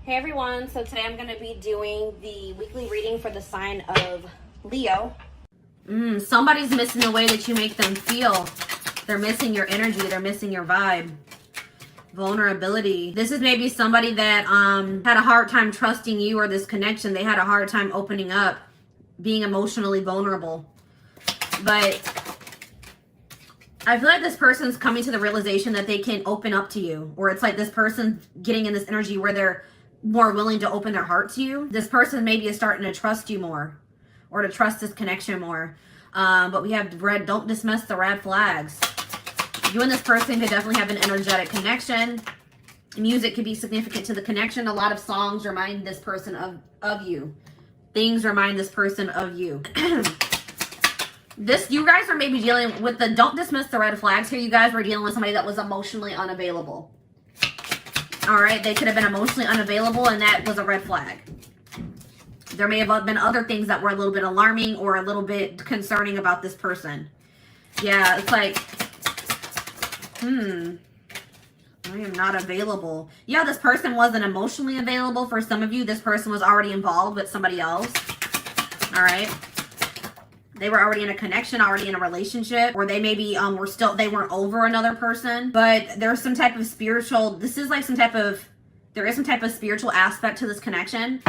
Hey everyone, so today I'm going to be doing the weekly reading for the sign of Leo. Somebody's missing the way that you make them feel. They're missing your energy. They're missing your vibe. Vulnerability. This is maybe somebody that had a hard time trusting you or this connection. They had a hard time opening up, being emotionally vulnerable. But I feel like this person's coming to the realization that they can open up to you. Or it's like this person getting in this energy where they're more willing to open their heart to you. This person maybe is starting to trust you more, or to trust this connection more. But we have red. Don't dismiss the red flags. You and this person could definitely have an energetic connection. Music could be significant to the connection. A lot of songs remind this person of you. Things remind this person of you. You guys are maybe dealing with the, don't dismiss the red flags here. You guys were dealing with somebody that was emotionally unavailable. All right, they could have been emotionally unavailable, and that was a red flag. There may have been other things that were a little bit alarming or a little bit concerning about this person. Yeah, it's like, I am not available. Yeah, this person wasn't emotionally available for some of you. This person was already involved with somebody else. All right. They were already in a connection, already in a relationship, or they maybe they weren't over another person. But there's some type of spiritual, there is some type of spiritual aspect to this connection.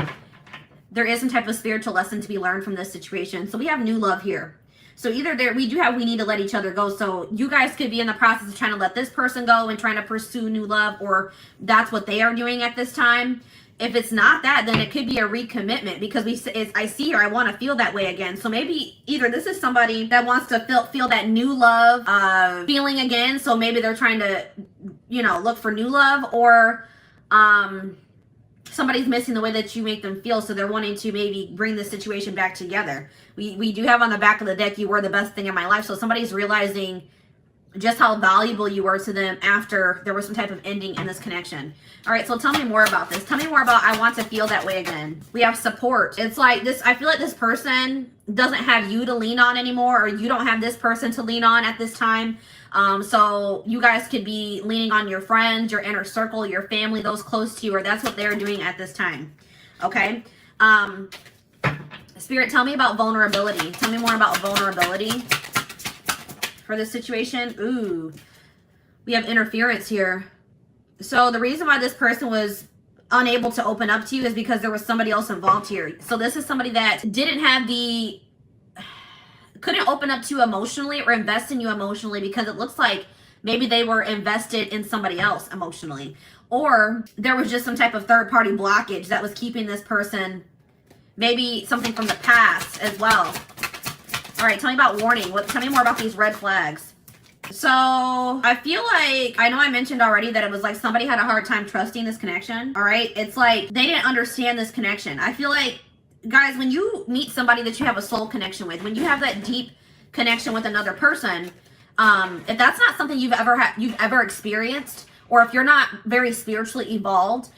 There is some type of spiritual lesson to be learned from this situation. So we have new love here. So either we need to let each other go. So you guys could be in the process of trying to let this person go and trying to pursue new love, or that's what they are doing at this time. If it's not that, then it could be a recommitment, because I see her, I want to feel that way again. So maybe either this is somebody that wants to feel that new love feeling again. So maybe they're trying to, look for new love, or somebody's missing the way that you make them feel. So they're wanting to maybe bring the situation back together. We do have on the back of the deck, you were the best thing in my life. So somebody's realizing just how valuable you were to them after there was some type of ending in this connection. All right, so tell me more about this. Tell me more about I want to feel that way again. We have support. It's like this, I feel like this person doesn't have you to lean on anymore, or you don't have this person to lean on at this time. So you guys could be leaning on your friends, your inner circle, your family, those close to you, or that's what they're doing at this time. Okay. Spirit, tell me about vulnerability. Tell me more about vulnerability for this situation. Ooh, we have interference here. So the reason why this person was unable to open up to you is because there was somebody else involved here. So this is somebody that couldn't open up to you emotionally or invest in you emotionally, because it looks like maybe they were invested in somebody else emotionally, or there was just some type of third-party blockage that was keeping this person, maybe something from the past as well. All right, tell me about warning. Tell me more about these red flags. So I feel like, I know I mentioned already that it was like somebody had a hard time trusting this connection. All right, it's like they didn't understand this connection. I feel like, guys, when you meet somebody that you have a soul connection with, when you have that deep connection with another person, if that's not something you've ever experienced, or if you're not very spiritually evolved,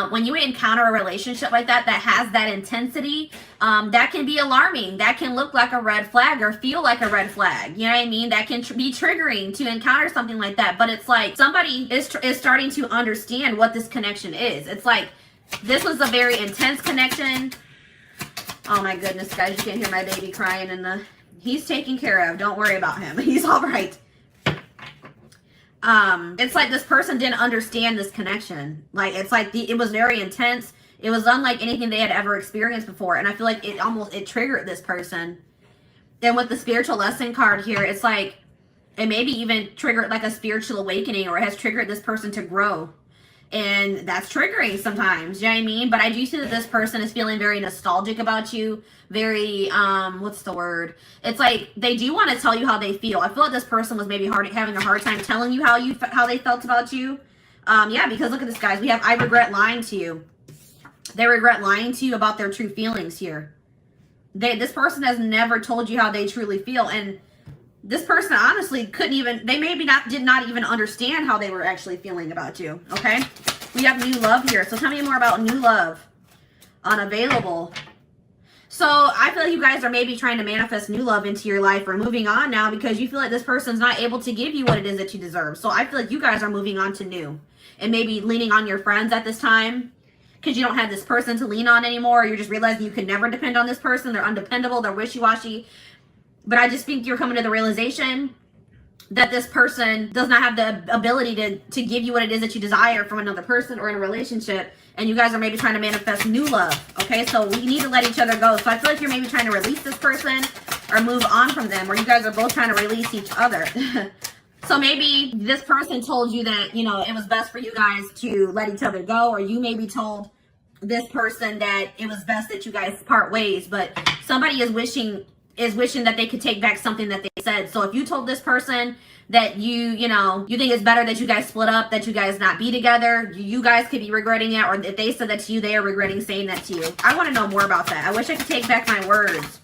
when you encounter a relationship like that has that intensity, that can be alarming. That can look like a red flag or feel like a red flag. You know what I mean? That can be triggering to encounter something like that. But it's like somebody is starting to understand what this connection is. It's like this was a very intense connection. Oh my goodness, guys, you can't hear my baby crying, he's taken care of. Don't worry about him. He's all right. It's like this person didn't understand this connection. Like, it's like it was very intense. It was unlike anything they had ever experienced before. And I feel like it triggered this person. And with the spiritual lesson card here, it's like it maybe even triggered like a spiritual awakening, or it has triggered this person to grow. And that's triggering sometimes, you know what I mean? But I do see that this person is feeling very nostalgic about you. Very, what's the word? It's like they do want to tell you how they feel. I feel like this person was maybe having a hard time telling you how they felt about you. Yeah, because look at this, guys. We have, I regret lying to you. They regret lying to you about their true feelings here. This person has never told you how they truly feel. And this person honestly did not even understand how they were actually feeling about you. Okay. We have new love here. So tell me more about new love. Unavailable. So I feel like you guys are maybe trying to manifest new love into your life, or moving on now, because you feel like this person's not able to give you what it is that you deserve. So I feel like you guys are moving on to new, and maybe leaning on your friends at this time. because you don't have this person to lean on anymore. Or you're just realizing you can never depend on this person. They're undependable. They're wishy-washy. But I just think you're coming to the realization that this person does not have the ability to give you what it is that you desire from another person or in a relationship. And you guys are maybe trying to manifest new love. Okay, so we need to let each other go. So I feel like you're maybe trying to release this person or move on from them. Or you guys are both trying to release each other. So maybe this person told you that, you know, it was best for you guys to let each other go. Or you maybe told this person that it was best that you guys part ways. But somebody is wishing that they could take back something that they said. So if you told this person that you think it's better that you guys split up, that you guys not be together, you guys could be regretting it. Or if they said that to you, they are regretting saying that to you. I want to know more about that. I wish I could take back my words.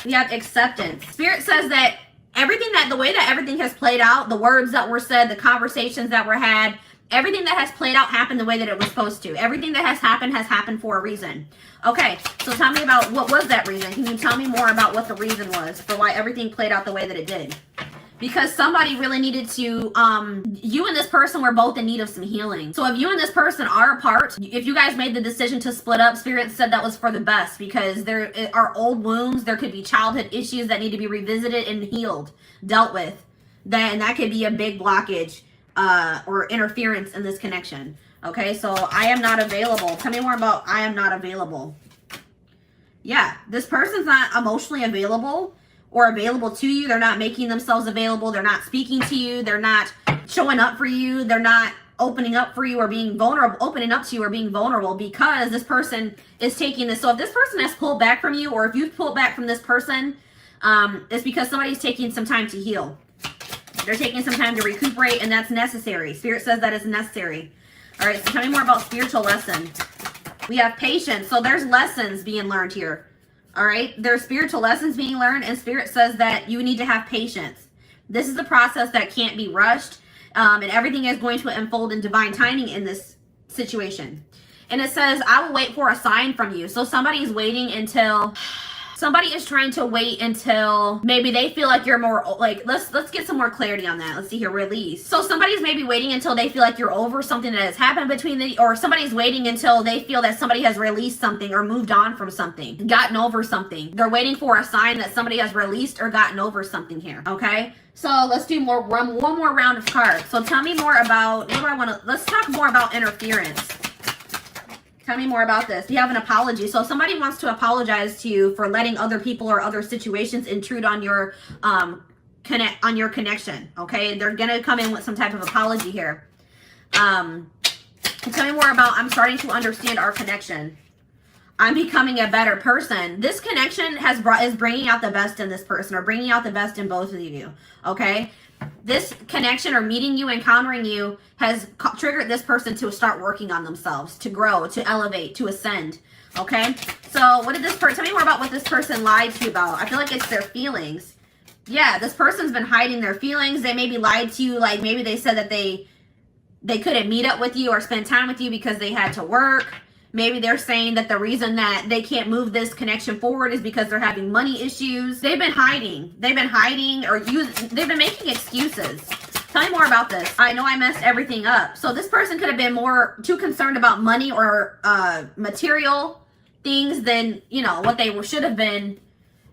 We have acceptance. Spirit says that the way that everything has played out, the words that were said, the conversations that were had, everything that has played out happened the way that it was supposed to. Everything that has happened for a reason. Okay, so tell me about what was that reason. Can you tell me more about what the reason was for why everything played out the way that it did? Because somebody really needed to, you and this person were both in need of some healing. So if you and this person are apart, if you guys made the decision to split up, Spirit said that was for the best, because there are old wounds. There could be childhood issues that need to be revisited and healed, dealt with. And that could be a big blockage or interference in this connection. Okay, so I am not available. Tell me more about I am not available. Yeah, this person's not emotionally available or available to you. They're not making themselves available. They're not speaking to you. They're not showing up for you. They're not opening up for you or being vulnerable, opening up to you or being vulnerable, because this person is taking this. So if this person has pulled back from you, or if you've pulled back from this person, it's because somebody's taking some time to heal. They're taking some time to recuperate, and that's necessary. Spirit says that is necessary. All right, so tell me more about spiritual lesson. We have patience. So there's lessons being learned here. All right, there's spiritual lessons being learned, and Spirit says that you need to have patience. This is a process that can't be rushed, and everything is going to unfold in divine timing in this situation. And it says, I will wait for a sign from you. So somebody is waiting until... Somebody is trying to wait until maybe they feel like you're more, like, let's get some more clarity on that. Let's see here, release. So somebody's maybe waiting until they feel like you're over something that has happened or somebody's waiting until they feel that somebody has released something or moved on from something, gotten over something. They're waiting for a sign that somebody has released or gotten over something here, okay? So let's do one more round of cards. So tell me more about, let's talk more about interference. Tell me more about this. You have an apology. So somebody wants to apologize to you for letting other people or other situations intrude on your connection. Okay, they're gonna come in with some type of apology here. Tell me more about, I'm starting to understand our connection. I'm becoming a better person. This connection is bringing out the best in this person, or bringing out the best in both of you. Okay. This connection or meeting you, encountering you, has triggered this person to start working on themselves, to grow, to elevate, to ascend. Okay? So what did this person, tell me more about what this person lied to you about. I feel like it's their feelings. Yeah, this person's been hiding their feelings. They maybe lied to you, like maybe they said that they couldn't meet up with you or spend time with you because they had to work. Maybe they're saying that the reason that they can't move this connection forward is because they're having money issues. They've been hiding. They've been hiding or they've been making excuses. Tell me more about this. I know I messed everything up. So this person could have been too concerned about money or material things than, what they should have been,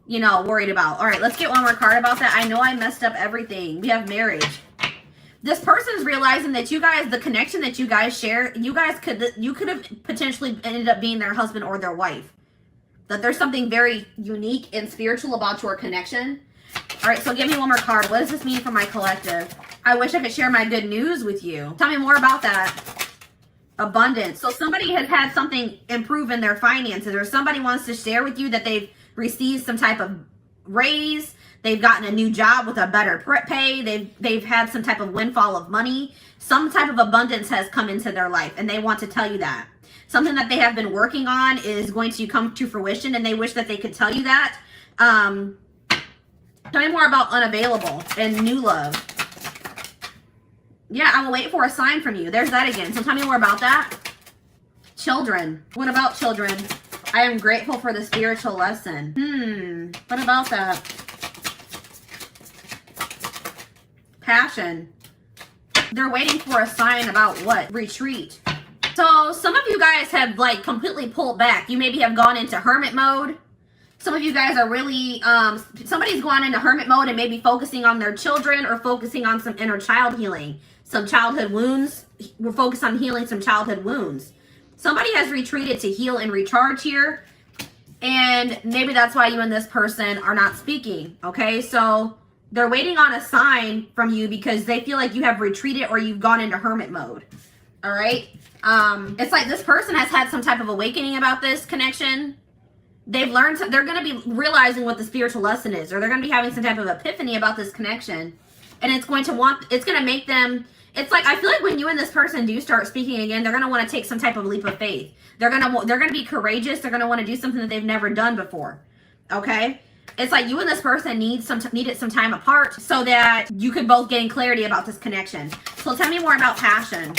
worried about. All right, let's get one more card about that. I know I messed up everything. We have marriage. This person is realizing that you guys, the connection that you guys share, you could have potentially ended up being their husband or their wife. That there's something very unique and spiritual about your connection. All right, so give me one more card. What does this mean for my collective? I wish I could share my good news with you. Tell me more about that. Abundance. So somebody has had something improve in their finances, or somebody wants to share with you that they've received some type of raise. They've gotten a new job with a better pay. They've had some type of windfall of money. Some type of abundance has come into their life, and they want to tell you that. Something that they have been working on is going to come to fruition, and they wish that they could tell you that. Tell me more about unavailable and new love. Yeah, I will wait for a sign from you. There's that again. So tell me more about that. Children. What about children? I am grateful for the spiritual lesson. What about that? Passion. They're waiting for a sign about what? Retreat. So some of you guys have like completely pulled back. You maybe have gone into hermit mode. Some of you guys are really, somebody's gone into hermit mode and maybe focusing on their children or focusing on some inner child healing, some childhood wounds. We're focused on healing some childhood wounds. Somebody has retreated to heal and recharge here. And maybe that's why you and this person are not speaking. Okay, so they're waiting on a sign from you because they feel like you have retreated or you've gone into hermit mode. All right. It's like this person has had some type of awakening about this connection. They've learned, they're going to be realizing what the spiritual lesson is, or they're going to be having some type of epiphany about this connection. And it's going to make them, it's like, I feel like when you and this person do start speaking again, they're going to want to take some type of leap of faith. They're going to be courageous. They're going to want to do something that they've never done before. Okay. It's like you and this person needed some time apart so that you could both gain clarity about this connection. So tell me more about passion.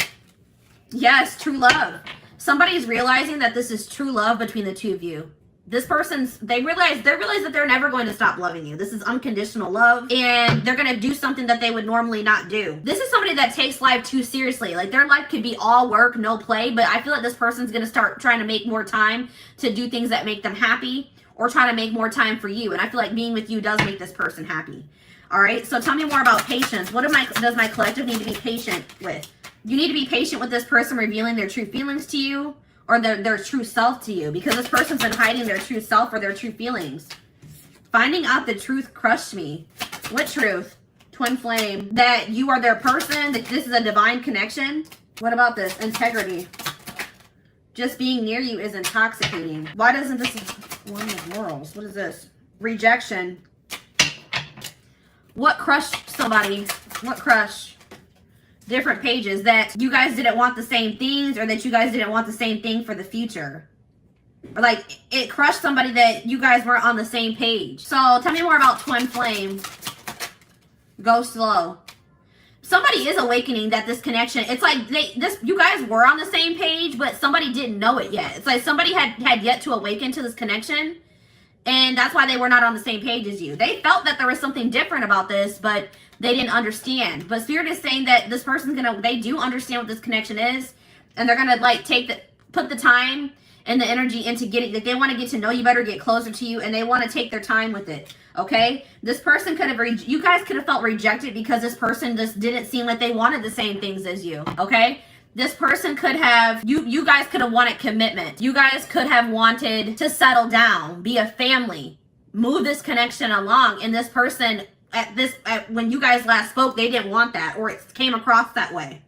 Yes, true love. Somebody's realizing that this is true love between the two of you. This person's, they realize that they're never going to stop loving you. This is unconditional love, and they're going to do something that they would normally not do. This is somebody that takes life too seriously. Like their life could be all work, no play, but I feel like this person's going to start trying to make more time to do things that make them happy, or try to make more time for you. And I feel like being with you does make this person happy. All right. So tell me more about patience. What does my collective need to be patient with? You need to be patient with this person revealing their true feelings to you, or their true self to you, because this person's been hiding their true self or their true feelings. Finding out the truth crushed me. What truth? Twin flame. That you are their person, that this is a divine connection. What about this? Integrity. Just being near you is intoxicating. Why doesn't this one of morals? What is this? Rejection. What crushed somebody? What crushed? Different pages. That you guys didn't want the same things, or that you guys didn't want the same thing for the future. Or like it crushed somebody that you guys weren't on the same page. So tell me more about twin flame. Go slow. Somebody is awakening that this connection, it's like you guys were on the same page, but somebody didn't know it yet. It's like somebody had yet to awaken to this connection, and that's why they were not on the same page as you. They felt that there was something different about this, but they didn't understand. But Spirit is saying that this person's they do understand what this connection is, and they're gonna like put the time and the energy into getting, like they want to get to know you better, get closer to you, and they want to take their time with it. Okay, this person could have you guys could have felt rejected because this person just didn't seem like they wanted the same things as you. Okay, this person could have you guys could have wanted commitment. You guys could have wanted to settle down, be a family, move this connection along, and this person when you guys last spoke, they didn't want that, or it came across that way,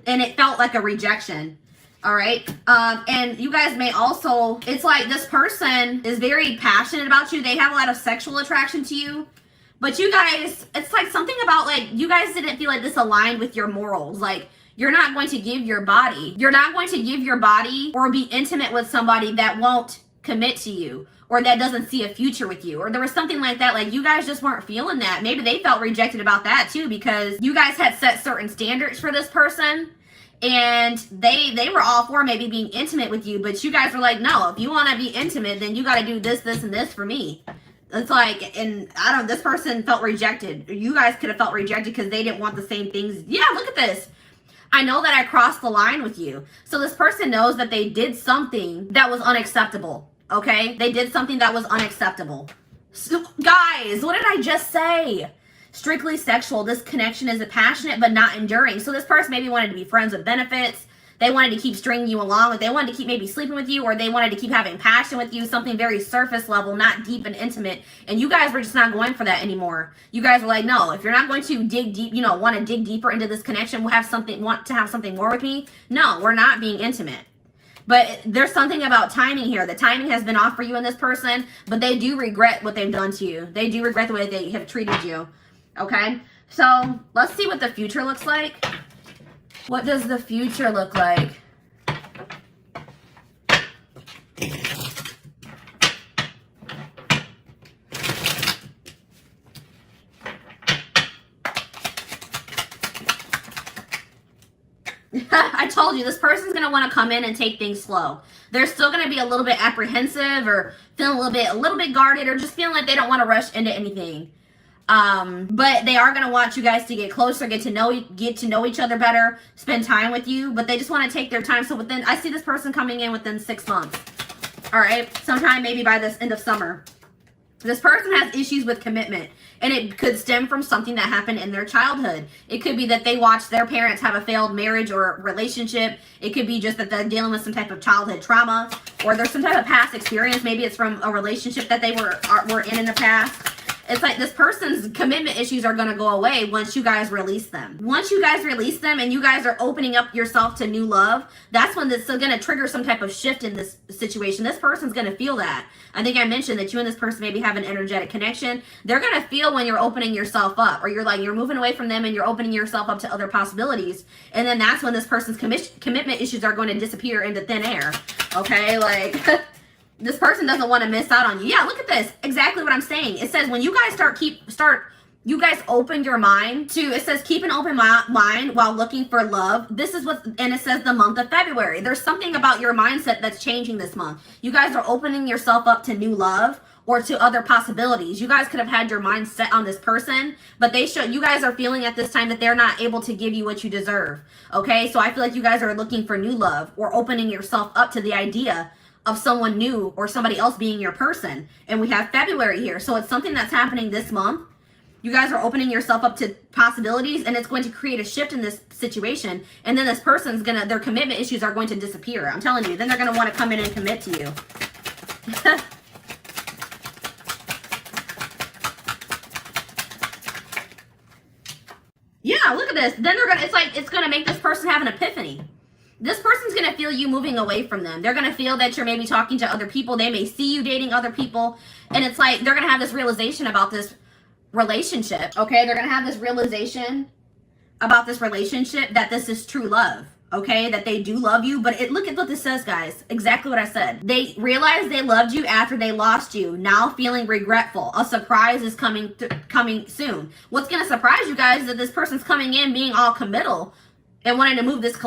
and it felt like a rejection. All right. And you guys may also, it's like this person is very passionate about you. They have a lot of sexual attraction to you, but you guys, it's like something about like, you guys didn't feel like this aligned with your morals. Like you're not going to give your body or be intimate with somebody that won't commit to you, or that doesn't see a future with you, or there was something like that. Like you guys just weren't feeling that. Maybe they felt rejected about that too, because you guys had set certain standards for this person. And they were all for maybe being intimate with you, but you guys were like, no, if you want to be intimate, then you got to do this, this, and this for me. It's like, and this person felt rejected. You guys could have felt rejected because they didn't want the same things. Yeah, look at this. I know that I crossed the line with you. So this person knows that they did something that was unacceptable. Okay? They did something that was unacceptable. So, guys, what did I just say? Strictly sexual. This connection is passionate but not enduring. So this person maybe wanted to be friends with benefits. They wanted to keep stringing you along. They wanted to keep maybe sleeping with you, or they wanted to keep having passion with you, something very surface level, not deep and intimate. And you guys were just not going for that anymore. You guys were like, no, if you're not going to dig deep, want to dig deeper into this connection, want to have something more with me. No, we're not being intimate. But there's something about timing here. The timing has been off for you and this person, but they do regret what they've done to you. They do regret the way they have treated you. Okay, so let's see what the future looks like. What does the future look like? I told you, this person's going to want to come in and take things slow. They're still going to be a little bit apprehensive, or feeling a little bit guarded, or just feeling like they don't want to rush into anything. But they are going to want you guys to get closer, get to know each other better, spend time with you, but they just want to take their time. So within, I see this person coming in within 6 months. All right. Sometime maybe by this end of summer. This person has issues with commitment, and it could stem from something that happened in their childhood. It could be that they watched their parents have a failed marriage or relationship. It could be just that they're dealing with some type of childhood trauma, or there's some type of past experience. Maybe it's from a relationship that they were in the past. It's like this person's commitment issues are going to go away once you guys release them. Once you guys release them and you guys are opening up yourself to new love, that's when this is going to trigger some type of shift in this situation. This person's going to feel that. I think I mentioned that you and this person maybe have an energetic connection. They're going to feel when you're opening yourself up, or you're moving away from them and you're opening yourself up to other possibilities. And then that's when this person's commitment issues are going to disappear into thin air. Okay, like... This person doesn't want to miss out on you. Yeah, look at this. Exactly what I'm saying. It says when you guys you guys open your mind to, it says keep an open mind while looking for love. This is what, and it says the month of February. There's something about your mindset that's changing this month. You guys are opening yourself up to new love or to other possibilities. You guys could have had your mind set on this person, but you guys are feeling at this time that they're not able to give you what you deserve. Okay, so I feel like you guys are looking for new love or opening yourself up to the idea of someone new or somebody else being your person. And we have February here. So it's something that's happening this month. You guys are opening yourself up to possibilities, and it's going to create a shift in this situation. And then this person's their commitment issues are going to disappear. I'm telling you, then they're going to want to come in and commit to you. Yeah, look at this. Then it's going to make this person have an epiphany. This person's going to feel you moving away from them. They're going to feel that you're maybe talking to other people. They may see you dating other people. And it's like they're going to have this realization about this relationship. Okay? They're going to have this realization about this relationship that this is true love. Okay? That they do love you. But look at what this says, guys. Exactly what I said. They realized they loved you after they lost you. Now feeling regretful. A surprise is coming soon. What's going to surprise you guys is that this person's coming in being all committal and wanting to move this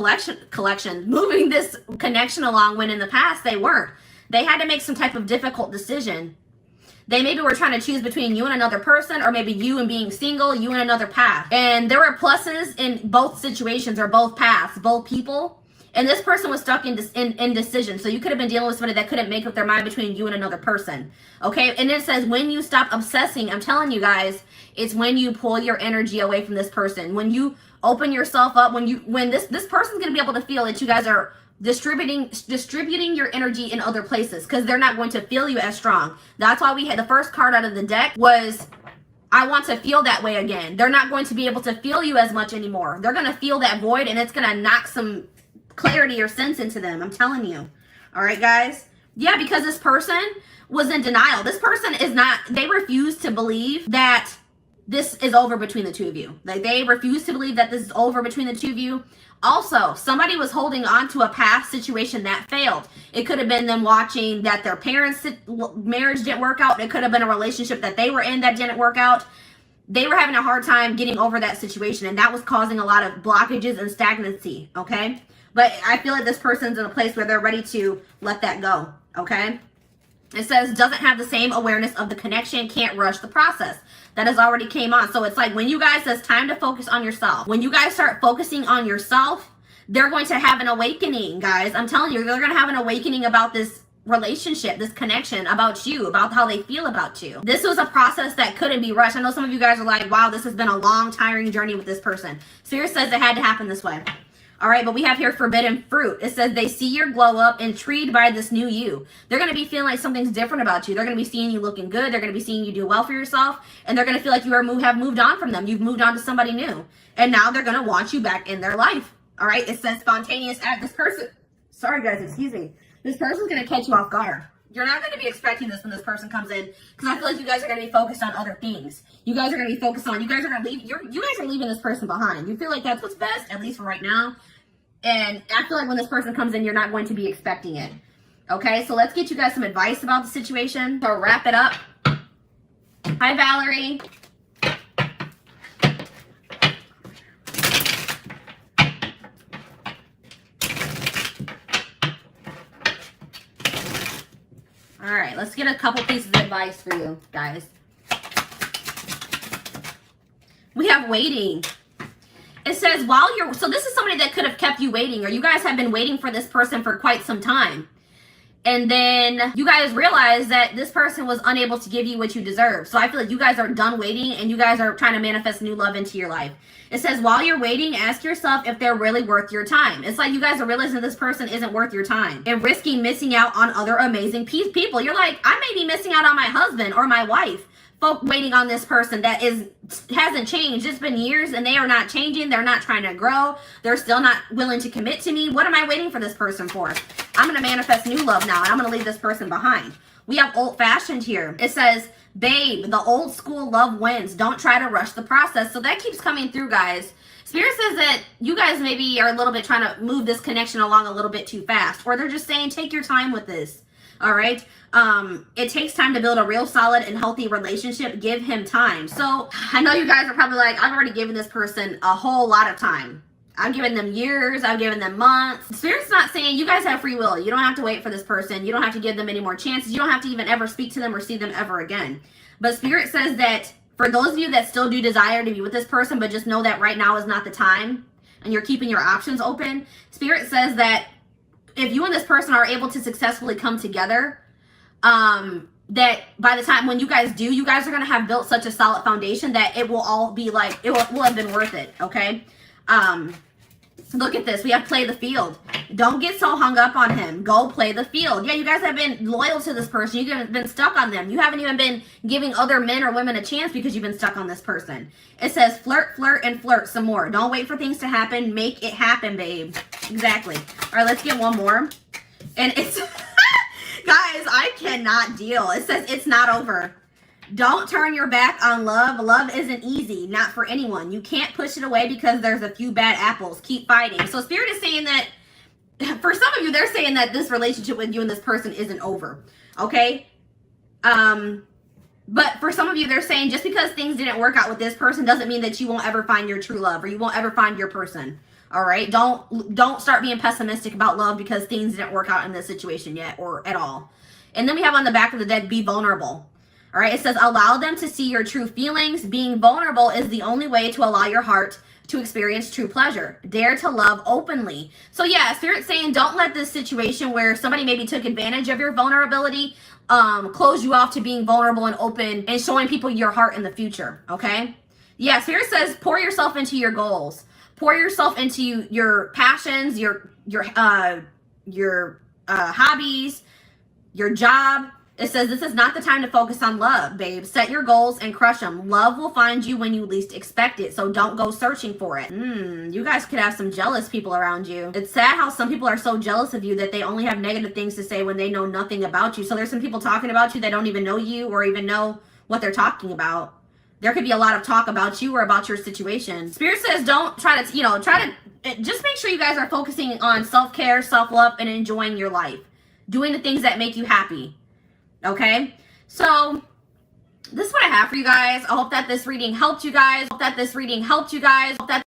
moving this connection along when in the past they weren't. They had to make some type of difficult decision. They maybe were trying to choose between you and another person, or maybe you and being single, you and another path. And there were pluses in both situations, or both paths, both people. And this person was stuck in indecision. So you could have been dealing with somebody that couldn't make up their mind between you and another person. Okay, and it says when you stop obsessing, I'm telling you guys, it's when you pull your energy away from this person. When you open yourself up, when this person's going to be able to feel that you guys are distributing your energy in other places, because they're not going to feel you as strong. That's why we had the first card out of the deck was I want to feel that way again. They're not going to be able to feel you as much anymore. They're going to feel that void, and it's going to knock some clarity or sense into them. I'm telling you. All right, guys. Yeah, because this person was in denial. This person they refuse to believe that this is over between the two of you. Like, they refuse to believe that this is over between the two of you. Also, somebody was holding on to a past situation that failed. It could have been them watching that their parents' marriage didn't work out. It could have been a relationship that they were in that didn't work out. They were having a hard time getting over that situation, and that was causing a lot of blockages and stagnancy, okay? But I feel like this person's in a place where they're ready to let that go, okay? It says, doesn't have the same awareness of the connection, can't rush the process. That has already came on. So it's like when you guys, it's time to focus on yourself. When you guys start focusing on yourself, they're going to have an awakening, guys. I'm telling you, they're going to have an awakening about this relationship, this connection, about you, about how they feel about you. This was a process that couldn't be rushed. I know some of you guys are like, wow, this has been a long, tiring journey with this person. Spirit says it had to happen this way. All right, but we have here forbidden fruit. It says they see your glow up, intrigued by this new you. They're going to be feeling like something's different about you. They're going to be seeing you looking good. They're going to be seeing you do well for yourself. And they're going to feel like you have moved on from them. You've moved on to somebody new. And now they're going to want you back in their life. All right, it says spontaneous act. This person, sorry guys, excuse me. This person's going to catch you off guard. You're not going to be expecting this when this person comes in, because I feel like you guys are going to be focused on other things. You guys are going to be focused on, you guys are going to leave, you guys are leaving this person behind. You feel like that's what's best, at least for right now. And I feel like when this person comes in, you're not going to be expecting it. Okay, so let's get you guys some advice about the situation. So wrap it up. Hi, Valerie. All right, let's get a couple pieces of advice for you guys. We have waiting. It says while you're, so this is somebody that could have kept you waiting, or you guys have been waiting for this person for quite some time. And then you guys realize that this person was unable to give you what you deserve. So I feel like you guys are done waiting and you guys are trying to manifest new love into your life. It says while you're waiting, ask yourself if they're really worth your time. It's like you guys are realizing this person isn't worth your time and risking missing out on other amazing people. You're like, I may be missing out on my husband or my wife. Folk waiting on this person that hasn't changed. It's been years and they are not changing. They're not trying to grow. They're still not willing to commit to me. What am I waiting for this person for? I'm going to manifest new love now and I'm going to leave this person behind. We have old-fashioned here. It says, babe, the old school love wins. Don't try to rush the process. So that keeps coming through, guys. Spirit says that you guys maybe are a little bit trying to move this connection along a little bit too fast. Or they're just saying, take your time with this. All right. It takes time to build a real solid and healthy relationship. Give him time. So I know you guys are probably like, I've already given this person a whole lot of time. I've given them years. I've given them months. Spirit's not saying you guys have free will. You don't have to wait for this person. You don't have to give them any more chances. You don't have to even ever speak to them or see them ever again. But Spirit says that for those of you that still do desire to be with this person, but just know that right now is not the time and you're keeping your options open, Spirit says that if you and this person are able to successfully come together, that by the time when you guys do, you guys are going to have built such a solid foundation that it will all be like, it will have been worth it. Okay. Look at this. We have play the field. Don't get so hung up on him. Go play the field. Yeah, you guys have been loyal to this person. You've been stuck on them. You haven't even been giving other men or women a chance because you've been stuck on this person. It says flirt, flirt, and flirt some more. Don't wait for things to happen. Make it happen, babe. Exactly. All right, let's get one more. And it's, guys, I cannot deal. It says it's not over. Don't turn your back on love. Love isn't easy, not for anyone. You can't push it away because there's a few bad apples. Keep fighting. So Spirit is saying that, for some of you, they're saying that this relationship with you and this person isn't over. Okay? But for some of you, they're saying just because things didn't work out with this person doesn't mean that you won't ever find your true love or you won't ever find your person. All right? Don't start being pessimistic about love because things didn't work out in this situation yet or at all. And then we have on the back of the deck, be vulnerable. All right, it says, allow them to see your true feelings. Being vulnerable is the only way to allow your heart to experience true pleasure. Dare to love openly. So yeah, Spirit's saying don't let this situation where somebody maybe took advantage of your vulnerability close you off to being vulnerable and open and showing people your heart in the future, okay? Yeah, Spirit says pour yourself into your goals. Pour yourself into your passions, your hobbies, your job. It says this is not the time to focus on love, babe. Set your goals and crush them. Love will find you when you least expect it, so don't go searching for it. You guys could have some jealous people around you. It's sad how some people are so jealous of you that they only have negative things to say when they know nothing about you. So there's some people talking about you that don't even know you or even know what they're talking about. There could be a lot of talk about you or about your situation. Spirit says don't try to, just make sure you guys are focusing on self-care, self-love, and enjoying your life. Doing the things that make you happy. Okay, so this is what I have for you guys. I hope that this reading helped you guys.